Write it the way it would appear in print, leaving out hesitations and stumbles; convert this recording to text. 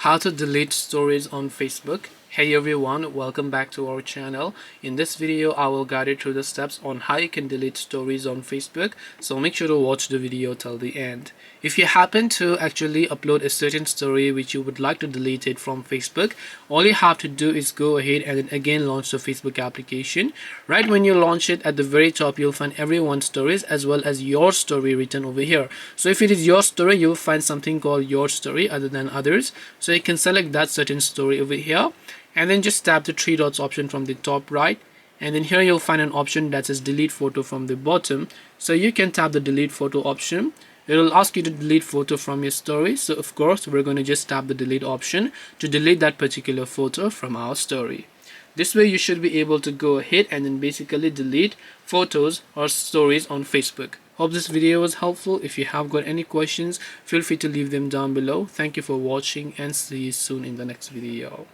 How to delete stories on Facebook. Hey everyone, welcome back to our channel. In this video I will guide you through the steps on how you can delete stories on Facebook, so make sure to watch the video till the end. If you happen to actually upload a certain story which you would like to delete it from Facebook, all you have to do is go ahead and then again launch the Facebook application. Right when you launch it, at the very top you'll find everyone's stories as well as your story written over here. So if it is your story, you'll find something called your story other than others. So you can select that certain story over here and then just tap the three dots option from the top right, and then here you'll find an option that says delete photo from the bottom. So you can tap the delete photo option. It will ask you to delete photo from your story, so of course we're going to just tap the delete option to delete that particular photo from our story. This way you should be able to go ahead and then basically delete photos or stories on Facebook. Hope this video was helpful. If you have got any questions, feel free to leave them down below. Thank you for watching and see you soon in the next video.